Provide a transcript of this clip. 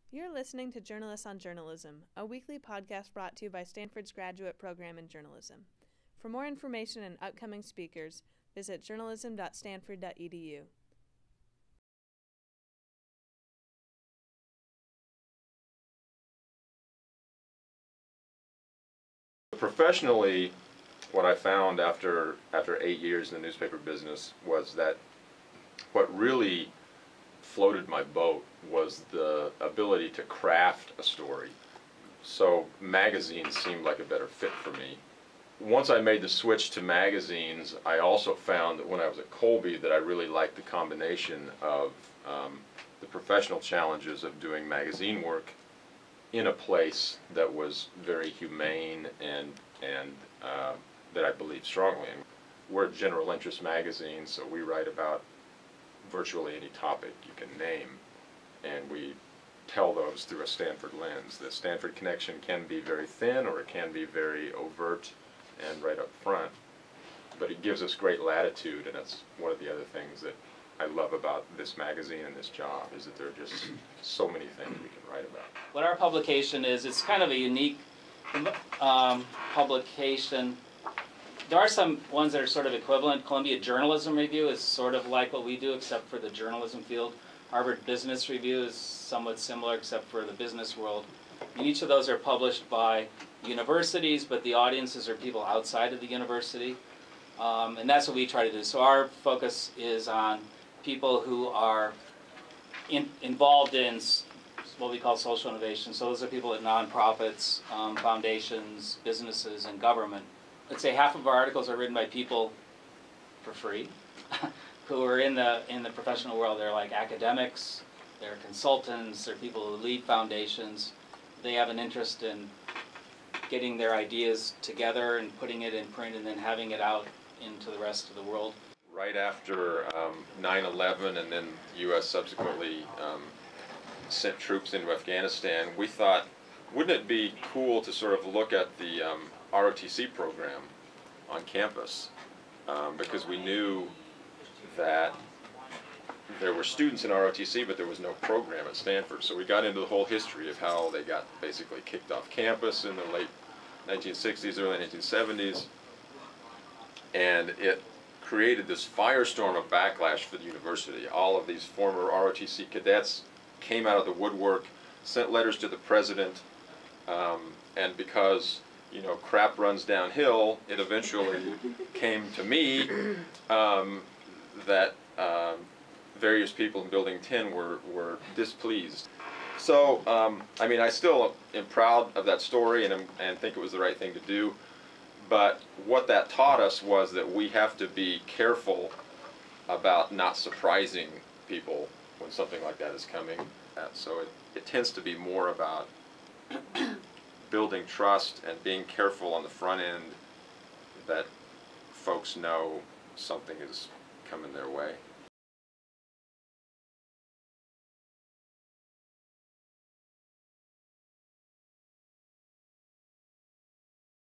You're listening to Journalists on Journalism, a weekly podcast brought to you by Stanford's graduate program in journalism. For more information and upcoming speakers, visit journalism.stanford.edu. Professionally, what I found after 8 years in the newspaper business was that what really floated my boat was the ability to craft a story. So magazines seemed like a better fit for me. Once I made the switch to magazines, I also found that when I was at Colby that I really liked the combination of the professional challenges of doing magazine work in a place that was very humane and that I believe strongly in. We're a general interest magazine, so we write about virtually any topic you can name, and we tell those through a Stanford lens. The Stanford connection can be very thin or it can be very overt and right up front, but it gives us great latitude, and that's one of the other things that I love about this magazine and this job, is that there are just so many things we can write about. What our publication is, it's kind of a unique publication. There are some ones that are sort of equivalent. Columbia Journalism Review is sort of like what we do, except for the journalism field. Harvard Business Review is somewhat similar, except for the business world. And each of those are published by universities, but the audiences are people outside of the university. And that's what we try to do. So our focus is on people who are involved in what we call social innovation. So those are people at nonprofits, foundations, businesses, and government. Let's say half of our articles are written by people for free who are in the professional world. They're like academics, they're consultants, they're people who lead foundations. They have an interest in getting their ideas together and putting it in print and then having it out into the rest of the world. Right after 9/11 and then the U.S. subsequently sent troops into Afghanistan, we thought, wouldn't it be cool to sort of look at the ROTC program on campus, because we knew that there were students in ROTC, but there was no program at Stanford. So we got into the whole history of how they got basically kicked off campus in the late 1960s, early 1970s, and it created this firestorm of backlash for the university. All of these former ROTC cadets came out of the woodwork, sent letters to the president, and because crap runs downhill, it eventually came to me that various people in Building 10 were displeased. So, I still am proud of that story and think it was the right thing to do, but what that taught us was that we have to be careful about not surprising people when something like that is coming. So it tends to be more about building trust and being careful on the front end that folks know something is coming their way.